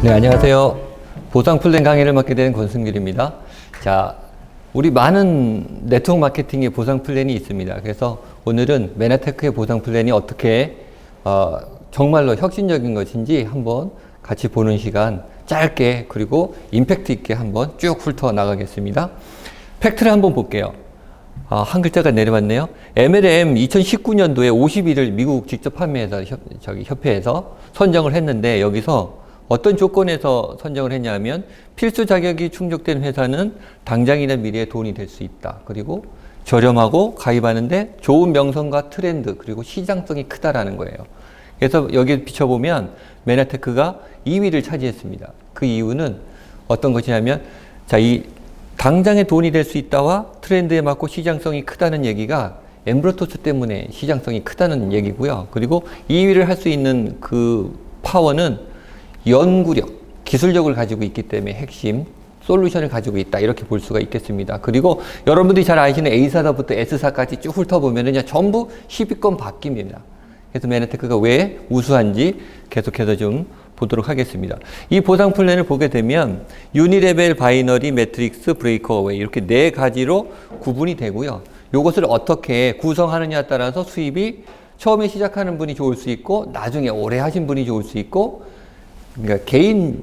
네, 안녕하세요. 보상 플랜 강의를 맡게 된 권승길입니다. 자, 우리 많은 네트워크 마케팅의 보상 플랜이 있습니다. 그래서 오늘은 메나테크의 보상 플랜이 어떻게 정말로 혁신적인 것인지 한번 같이 보는 시간 짧게 그리고 임팩트 있게 한번 쭉 훑어 나가겠습니다. 팩트를 한번 볼게요. 한 글자가 내려왔네요. MLM 2019년도에 50일을 미국 직접 판매해서 협회에서 선정을 했는데 여기서 어떤 조건에서 선정을 했냐면 필수 자격이 충족된 회사는 당장이나 미래에 돈이 될 수 있다. 그리고 저렴하고 가입하는데 좋은 명성과 트렌드 그리고 시장성이 크다라는 거예요. 그래서 여기에 비춰보면 메나테크가 2위를 차지했습니다. 그 이유는 어떤 것이냐면 이 당장에 돈이 될 수 있다와 트렌드에 맞고 시장성이 크다는 얘기가 엠브로토스 때문에 시장성이 크다는 얘기고요. 그리고 2위를 할 수 있는 그 파워는 연구력, 기술력을 가지고 있기 때문에 핵심 솔루션을 가지고 있다 이렇게 볼 수가 있겠습니다. 그리고 여러분들이 잘 아시는 A사부터 S사까지 쭉 훑어보면 전부 10위권 바뀝니다. 그래서 메나테크가 왜 우수한지 계속해서 좀 보도록 하겠습니다. 이 보상 플랜을 보게 되면 유니레벨, 바이너리, 매트릭스, 브레이크어웨이 이렇게 4가지로 구분이 되고요. 이것을 어떻게 구성하느냐에 따라서 수입이 처음에 시작하는 분이 좋을 수 있고 나중에 오래 하신 분이 좋을 수 있고 그러니까 개인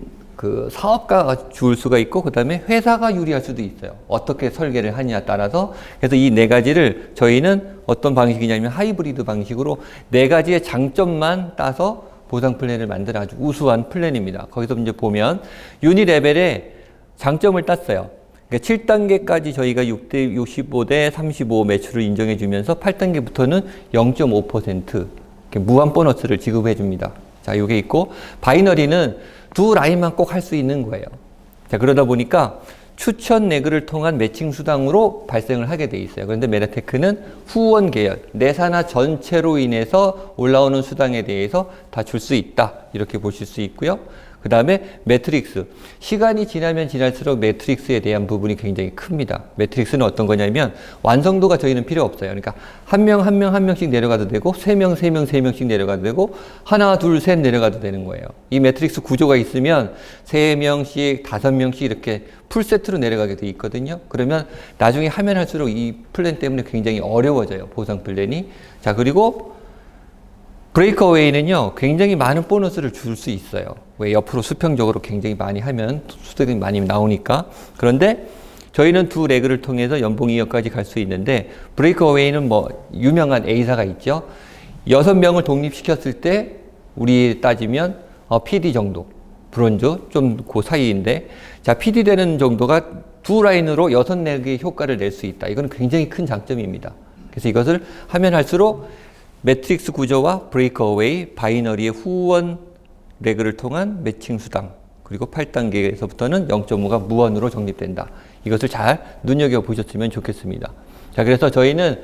사업가가 좋을 수가 있고 그 다음에 회사가 유리할 수도 있어요. 어떻게 설계를 하느냐에 따라서. 그래서 이 4가지를 저희는 어떤 방식이냐면 하이브리드 방식으로 4가지의 장점만 따서 보상 플랜을 만든 아주 우수한 플랜입니다. 거기서 이제 보면 유니레벨의 장점을 땄어요. 그러니까 7단계까지 저희가 65대 35 매출을 인정해 주면서 8단계부터는 0.5% 무한 보너스를 지급해 줍니다. 자, 요게 있고, 바이너리는 2 라인만 꼭 할 수 있는 거예요. 자, 그러다 보니까 추천 레그를 통한 매칭 수당으로 발생을 하게 돼 있어요. 그런데 메나테크는 후원 계열, 내사나 전체로 인해서 올라오는 수당에 대해서 다 줄 수 있다. 이렇게 보실 수 있고요. 그 다음에 매트릭스. 시간이 지나면 지날수록 매트릭스에 대한 부분이 굉장히 큽니다. 매트릭스는 어떤 거냐면 완성도가 저희는 필요 없어요. 그러니까 한 명씩 내려가도 되고 3명씩 내려가도 되고 하나, 둘, 셋 내려가도 되는 거예요. 이 매트릭스 구조가 있으면 3명씩, 5명씩 이렇게 풀세트로 내려가게 돼 있거든요. 그러면 나중에 하면 할수록 이 플랜 때문에 굉장히 어려워져요. 보상 플랜이. 자, 그리고 브레이크어웨이는요, 굉장히 많은 보너스를 줄 수 있어요. 왜 옆으로 수평적으로 굉장히 많이 하면 수득이 많이 나오니까. 그런데 저희는 2 레그를 통해서 연봉 2억까지 갈 수 있는데, 브레이크어웨이는 유명한 A사가 있죠. 6명을 독립시켰을 때, 우리 따지면, PD 정도. 브론즈, 좀 그 사이인데, 자, PD 되는 정도가 2 라인으로 6레그의 효과를 낼 수 있다. 이건 굉장히 큰 장점입니다. 그래서 이것을 하면 할수록 매트릭스 구조와 브레이크어웨이, 바이너리의 후원 레그를 통한 매칭 수당, 그리고 8단계에서부터는 0.5가 무한으로 적립된다. 이것을 잘 눈여겨보셨으면 좋겠습니다. 자, 그래서 저희는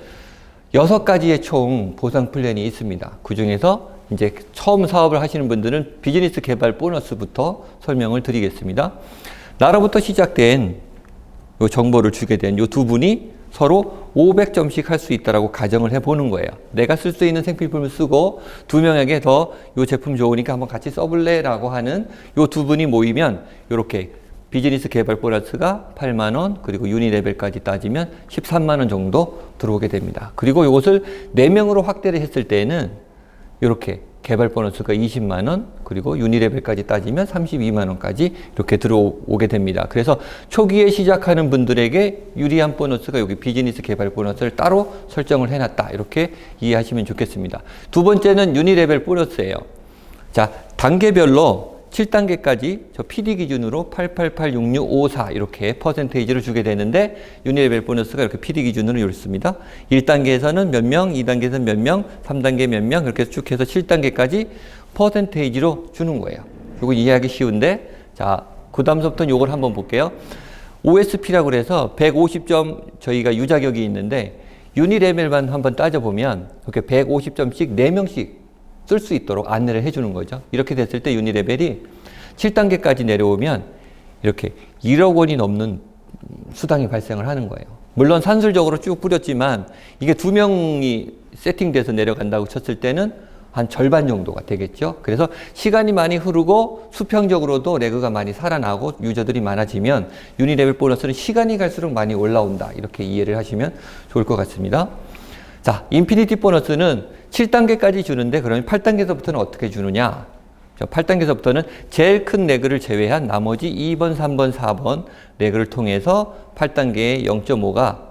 6가지의 총 보상 플랜이 있습니다. 그 중에서 이제 처음 사업을 하시는 분들은 비즈니스 개발 보너스부터 설명을 드리겠습니다. 나로부터 시작된 요 정보를 주게 된 요 2분이 서로 500점씩 할 수 있다라고 가정을 해보는 거예요. 내가 쓸 수 있는 생필품을 쓰고 2명에게 더 이 제품 좋으니까 한번 같이 써볼래? 라고 하는 이 2분이 모이면 이렇게 비즈니스 개발 보너스가 8만원 그리고 유니레벨까지 따지면 13만원 정도 들어오게 됩니다. 그리고 이것을 4명으로 확대를 했을 때는 이렇게 개발 보너스가 20만원 그리고 유니레벨까지 따지면 32만원까지 이렇게 들어오게 됩니다. 그래서 초기에 시작하는 분들에게 유리한 보너스가 여기 비즈니스 개발 보너스를 따로 설정을 해놨다. 이렇게 이해하시면 좋겠습니다. 두 번째는 유니레벨 보너스예요. 자, 단계별로 7단계까지 저 PD 기준으로 8886654 이렇게 퍼센테이지를 주게 되는데 유니레벨 보너스가 이렇게 PD 기준으로 이렇습니다. 1단계에서는 몇 명, 2단계에서는 몇 명, 3단계 몇 명 이렇게 쭉 해서 7단계까지 퍼센테이지로 주는 거예요. 이거 이해하기 쉬운데 자, 그 다음부터는 이걸 한번 볼게요. OSP라고 해서 150점 저희가 유자격이 있는데 유니레벨만 한번 따져보면 이렇게 150점씩 4명씩 쓸 수 있도록 안내를 해주는 거죠. 이렇게 됐을 때 유니레벨이 7단계까지 내려오면 이렇게 1억 원이 넘는 수당이 발생을 하는 거예요. 물론 산술적으로 쭉 뿌렸지만 이게 2명이 세팅돼서 내려간다고 쳤을 때는 한 절반 정도가 되겠죠. 그래서 시간이 많이 흐르고 수평적으로도 레그가 많이 살아나고 유저들이 많아지면 유니레벨 보너스는 시간이 갈수록 많이 올라온다. 이렇게 이해를 하시면 좋을 것 같습니다. 자, 인피니티 보너스는 7단계까지 주는데 그러면 8단계에서부터는 어떻게 주느냐? 8단계에서부터는 제일 큰 레그를 제외한 나머지 2번, 3번, 4번 레그를 통해서 8단계의 0.5가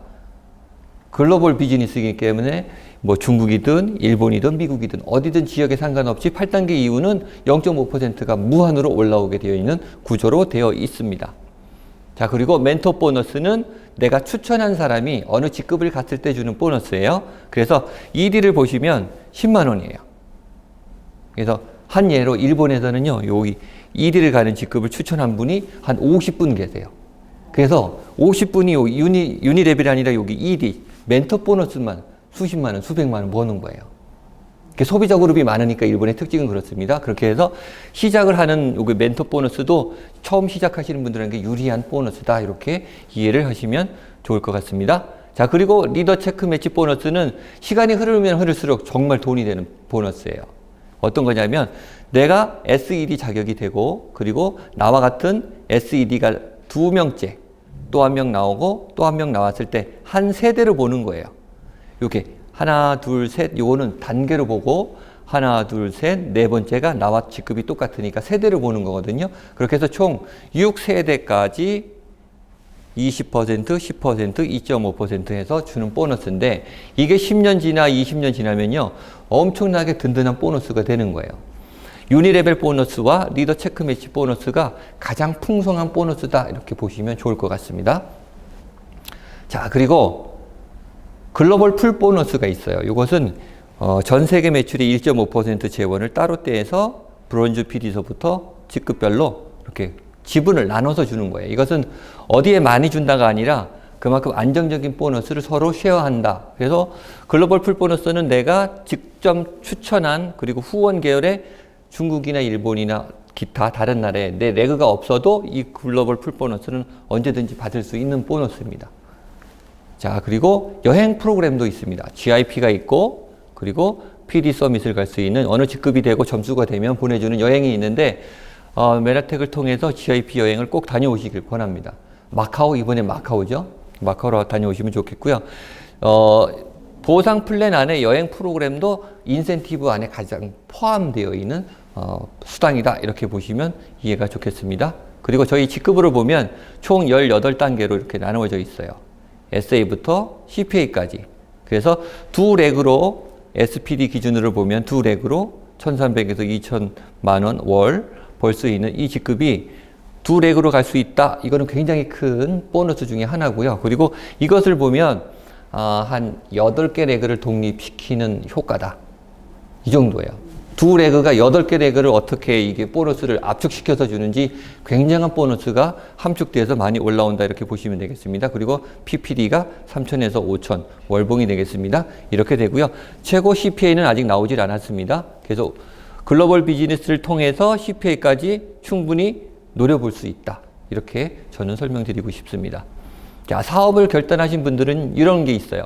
글로벌 비즈니스이기 때문에 뭐 중국이든 일본이든 미국이든 어디든 지역에 상관없이 8단계 이후는 0.5%가 무한으로 올라오게 되어 있는 구조로 되어 있습니다. 자, 그리고 멘토 보너스는 내가 추천한 사람이 어느 직급을 갔을 때 주는 보너스예요. 그래서 ED를 보시면 10만 원이에요. 그래서 한 예로 일본에서는요, 여기 ED를 가는 직급을 추천한 분이 한 50분 계세요. 그래서 50분이 유니레벨이 아니라 여기 ED, 멘토 보너스만 수십만 원, 수백만 원 버는 거예요. 소비자 그룹이 많으니까 일본의 특징은 그렇습니다. 그렇게 해서 시작을 하는 여기 멘토 보너스도 처음 시작하시는 분들에게 유리한 보너스다. 이렇게 이해를 하시면 좋을 것 같습니다. 자, 그리고 리더 체크 매치 보너스는 시간이 흐르면 흐를수록 정말 돈이 되는 보너스예요. 어떤 거냐면 내가 SED 자격이 되고 그리고 나와 같은 SED가 2명째 또 한 명 나오고 또 한 명 나왔을 때 한 세대로 보는 거예요. 이렇게 하나, 둘, 셋 요거는 단계로 보고 하나, 둘, 셋, 네 번째가 나와 직급이 똑같으니까 세대로 보는 거거든요. 그렇게 해서 총 6세대까지 20%, 10%, 2.5% 해서 주는 보너스인데 이게 10년 지나 20년 지나면요. 엄청나게 든든한 보너스가 되는 거예요. 유니레벨 보너스와 리더 체크 매치 보너스가 가장 풍성한 보너스다. 이렇게 보시면 좋을 것 같습니다. 자, 그리고 글로벌 풀 보너스가 있어요. 이것은 전 세계 매출의 1.5% 재원을 따로 떼서 브론즈 PD서부터 직급별로 이렇게 지분을 나눠서 주는 거예요. 이것은 어디에 많이 준다가 아니라 그만큼 안정적인 보너스를 서로 쉐어한다. 그래서 글로벌 풀 보너스는 내가 직접 추천한 그리고 후원 계열의 중국이나 일본이나 기타 다른 나라에 내 레그가 없어도 이 글로벌 풀 보너스는 언제든지 받을 수 있는 보너스입니다. 자, 그리고 여행 프로그램도 있습니다. GIP가 있고 그리고 PD 서밋을 갈 수 있는 어느 직급이 되고 점수가 되면 보내주는 여행이 있는데 메나텍을 통해서 GIP 여행을 꼭 다녀오시길 권합니다. 마카오, 이번에 마카오죠. 마카오로 다녀오시면 좋겠고요. 보상 플랜 안에 여행 프로그램도 인센티브 안에 가장 포함되어 있는 수당이다. 이렇게 보시면 이해가 좋겠습니다. 그리고 저희 직급으로 보면 총 18단계로 이렇게 나누어져 있어요. SA부터 CPA까지. 그래서 두 렉으로 SPD 기준으로 보면 두 렉으로 1,300에서 2,000만 원 월 벌 수 있는 이 직급이 두 렉으로 갈 수 있다. 이거는 굉장히 큰 보너스 중에 하나고요. 그리고 이것을 보면 한 8개 레그를 독립시키는 효과다. 이 정도예요. 두 레그가 8개 레그를 어떻게 이게 보너스를 압축시켜서 주는지 굉장한 보너스가 함축돼서 많이 올라온다. 이렇게 보시면 되겠습니다. 그리고 PPD가 3,000에서 5,000 월봉이 되겠습니다. 이렇게 되고요. 최고 CPA는 아직 나오질 않았습니다. 그래서 글로벌 비즈니스를 통해서 CPA까지 충분히 노려볼 수 있다. 이렇게 저는 설명드리고 싶습니다. 자, 사업을 결단하신 분들은 이런 게 있어요.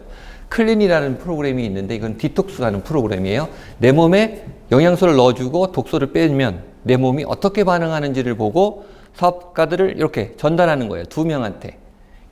클린이라는 프로그램이 있는데 이건 디톡스하는 프로그램이에요. 내 몸에 영양소를 넣어주고 독소를 빼면 내 몸이 어떻게 반응하는지를 보고 사업가들을 이렇게 전달하는 거예요. 2명한테.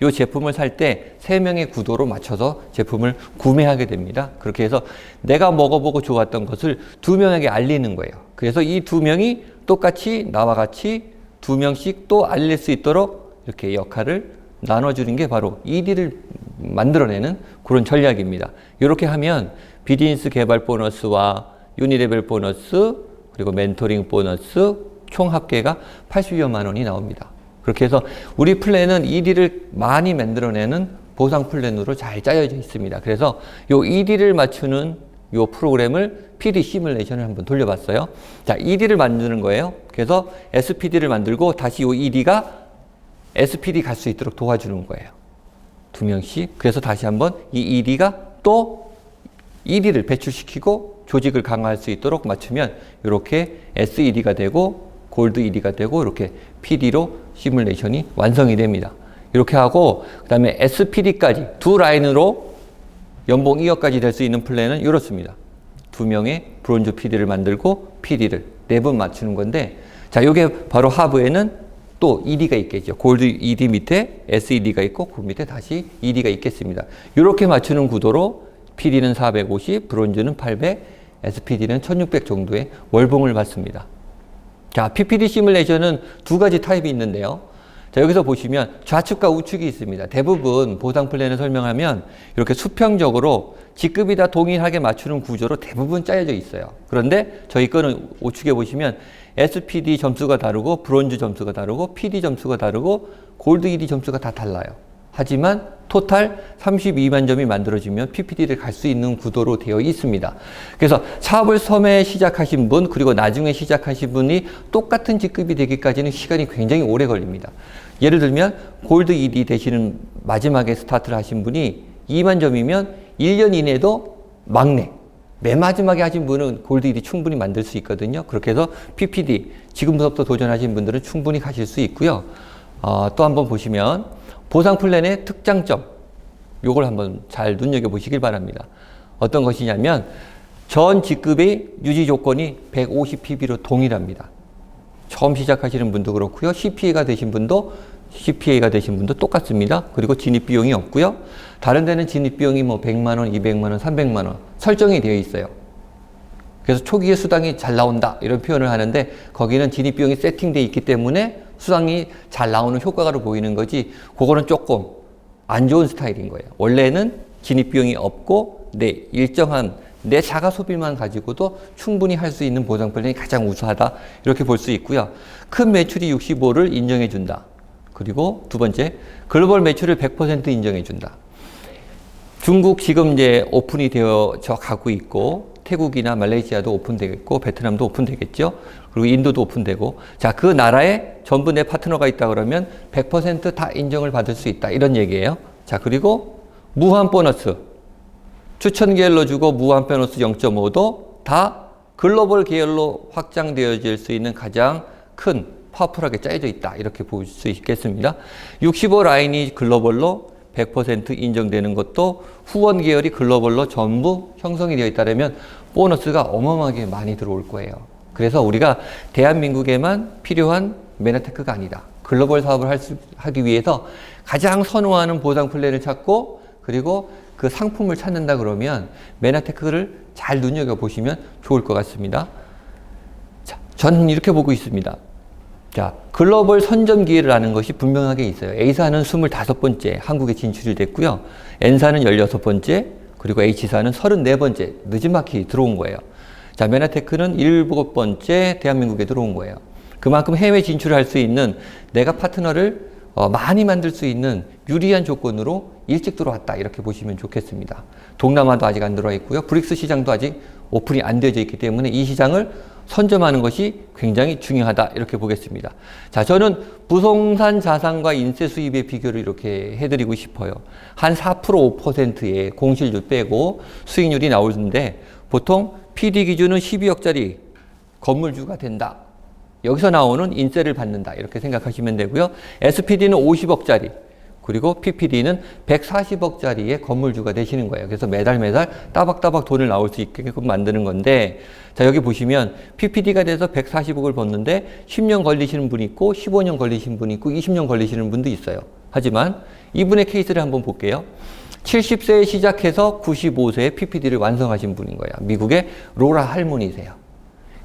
이 제품을 살 때 3명의 구도로 맞춰서 제품을 구매하게 됩니다. 그렇게 해서 내가 먹어보고 좋았던 것을 2명에게 알리는 거예요. 그래서 이 2명이 똑같이 나와 같이 2명씩 또 알릴 수 있도록 이렇게 역할을 나눠주는 게 바로 ED를 만들어내는 그런 전략입니다. 이렇게 하면 비즈니스 개발 보너스와 유니레벨 보너스 그리고 멘토링 보너스 총 합계가 80여만 원이 나옵니다. 그렇게 해서 우리 플랜은 ED를 많이 만들어내는 보상 플랜으로 잘 짜여져 있습니다. 그래서 요 ED를 맞추는 요 프로그램을 PD 시뮬레이션을 한번 돌려봤어요. 자, ED를 만드는 거예요. 그래서 SPD를 만들고 다시 요 ED가 SPD 갈 수 있도록 도와주는 거예요. 2명씩. 그래서 다시 한번 이 ED가 또 ED를 배출시키고 조직을 강화할 수 있도록 맞추면 이렇게 SED가 되고 골드 ED가 되고 이렇게 PD로 시뮬레이션이 완성이 됩니다. 이렇게 하고 그 다음에 SPD까지 두 라인으로 연봉 2억까지 될 수 있는 플랜은 이렇습니다. 2명의 브론즈 PD를 만들고 PD를 4번 맞추는 건데, 자, 요게 바로 하부에는 또 ED가 있겠죠. 골드 ED 밑에 SED가 있고 그 밑에 다시 ED가 있겠습니다. 이렇게 맞추는 구도로 PD는 450, 브론즈는 800, SPD는 1600 정도의 월봉을 받습니다. 자, PPD 시뮬레이션은 두 가지 타입이 있는데요. 자, 여기서 보시면 좌측과 우측이 있습니다. 대부분 보상 플랜을 설명하면 이렇게 수평적으로 직급이 다 동일하게 맞추는 구조로 대부분 짜여져 있어요. 그런데 저희 거는 우측에 보시면 SPD 점수가 다르고 브론즈 점수가 다르고 PD 점수가 다르고 골드 ED 점수가 다 달라요. 하지만 토탈 32만 점이 만들어지면 PPD를 갈 수 있는 구도로 되어 있습니다. 그래서 사업을 처음에 시작하신 분 그리고 나중에 시작하신 분이 똑같은 직급이 되기까지는 시간이 굉장히 오래 걸립니다. 예를 들면 골드 ED 되시는 마지막에 스타트를 하신 분이 2만 점이면 1년 이내도 막내 맨 마지막에 하신 분은 골드 ED 충분히 만들 수 있거든요. 그렇게 해서 PPD 지금부터 도전하신 분들은 충분히 가실 수 있고요. 또 한번 보시면 보상 플랜의 특장점, 요걸 한번 잘 눈여겨보시길 바랍니다. 어떤 것이냐면 전 직급의 유지 조건이 150PB로 동일합니다. 처음 시작하시는 분도 그렇고요. CPA가 되신 분도 똑같습니다. 그리고 진입 비용이 없고요. 다른 데는 진입 비용이 뭐 100만 원, 200만 원, 300만 원 설정이 되어 있어요. 그래서 초기에 수당이 잘 나온다 이런 표현을 하는데 거기는 진입 비용이 세팅되어 있기 때문에 수당이 잘 나오는 효과로 보이는 거지, 그거는 조금 안 좋은 스타일인 거예요. 원래는 진입 비용이 없고 일정한 내 자가 소비만 가지고도 충분히 할 수 있는 보상 플랜이 가장 우수하다 이렇게 볼 수 있고요. 큰 매출이 65를 인정해 준다. 그리고 두 번째, 글로벌 매출을 100% 인정해 준다. 중국 지금 이제 오픈이 되어져 가고 있고, 태국이나 말레이시아도 오픈되겠고, 베트남도 오픈되겠죠. 그리고 인도도 오픈되고, 자, 그 나라에 전부 내 파트너가 있다 그러면 100% 다 인정을 받을 수 있다. 이런 얘기예요. 자, 그리고 무한 보너스. 추천 계열로 주고 무한 보너스 0.5도 다 글로벌 계열로 확장되어질 수 있는 가장 큰 파워풀하게 짜여져 있다. 이렇게 볼 수 있겠습니다. 65 라인이 글로벌로 100% 인정되는 것도 후원 계열이 글로벌로 전부 형성이 되어 있다면 보너스가 어마어마하게 많이 들어올 거예요. 그래서 우리가 대한민국에만 필요한 메나테크가 아니다. 글로벌 사업을 하기 위해서 가장 선호하는 보상 플랜을 찾고 그리고 그 상품을 찾는다 그러면 메나테크를 잘 눈여겨보시면 좋을 것 같습니다. 자, 저는 이렇게 보고 있습니다. 자, 글로벌 선점 기회를 하는 것이 분명하게 있어요. A사는 25번째 한국에 진출이 됐고요. N사는 16번째, 그리고 H사는 34번째 느지막이 들어온 거예요. 자, 메나테크는 7번째 대한민국에 들어온 거예요. 그만큼 해외 진출할 수 있는 내가 파트너를 많이 만들 수 있는 유리한 조건으로 일찍 들어왔다 이렇게 보시면 좋겠습니다. 동남아도 아직 안 들어와 있고요. 브릭스 시장도 아직 오픈이 안 되어져 있기 때문에 이 시장을 선점하는 것이 굉장히 중요하다 이렇게 보겠습니다. 자, 저는 부동산 자산과 인세 수입의 비교를 이렇게 해드리고 싶어요. 한 4% 5%의 공실률 빼고 수익률이 나오는데 보통 PD 기준은 12억짜리 건물주가 된다. 여기서 나오는 인세를 받는다 이렇게 생각하시면 되고요. SPD는 50억짜리 그리고 PPD는 140억짜리의 건물주가 되시는 거예요. 그래서 매달 따박따박 돈을 나올 수 있게끔 만드는 건데, 자, 여기 보시면 PPD가 돼서 140억을 벌는데 10년 걸리시는 분이 있고 15년 걸리시는 분이 있고 20년 걸리시는 분도 있어요. 하지만 이분의 케이스를 한번 볼게요. 70세에 시작해서 95세에 PPD를 완성하신 분인 거예요. 미국의 로라 할머니세요.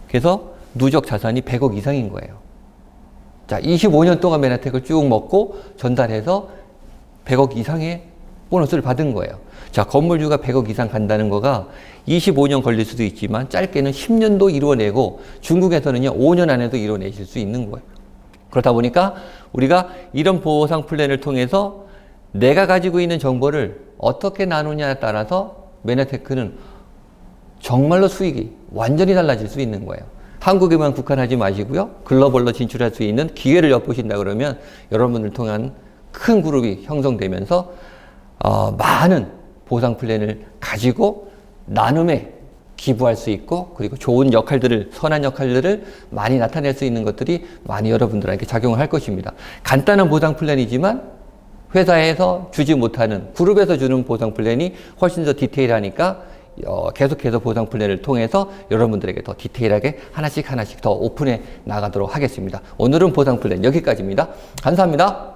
그래서 누적 자산이 100억 이상인 거예요. 자, 25년 동안 메나텍을 쭉 먹고 전달해서 100억 이상의 보너스를 받은 거예요. 자, 건물주가 100억 이상 간다는 거가 25년 걸릴 수도 있지만 짧게는 10년도 이루어내고 중국에서는요 5년 안에도 이루어내실 수 있는 거예요. 그렇다 보니까 우리가 이런 보상 플랜을 통해서 내가 가지고 있는 정보를 어떻게 나누냐에 따라서 메나테크는 정말로 수익이 완전히 달라질 수 있는 거예요. 한국에만 국한하지 마시고요. 글로벌로 진출할 수 있는 기회를 엿보신다 그러면 여러분을 통한 큰 그룹이 형성되면서 많은 보상 플랜을 가지고 나눔에 기부할 수 있고 그리고 좋은 역할들을, 선한 역할들을 많이 나타낼 수 있는 것들이 많이 여러분들에게 작용을 할 것입니다. 간단한 보상 플랜이지만 회사에서 주지 못하는, 그룹에서 주는 보상 플랜이 훨씬 더 디테일하니까 계속해서 보상 플랜을 통해서 여러분들에게 더 디테일하게 하나씩 더 오픈해 나가도록 하겠습니다. 오늘은 보상 플랜 여기까지입니다. 감사합니다.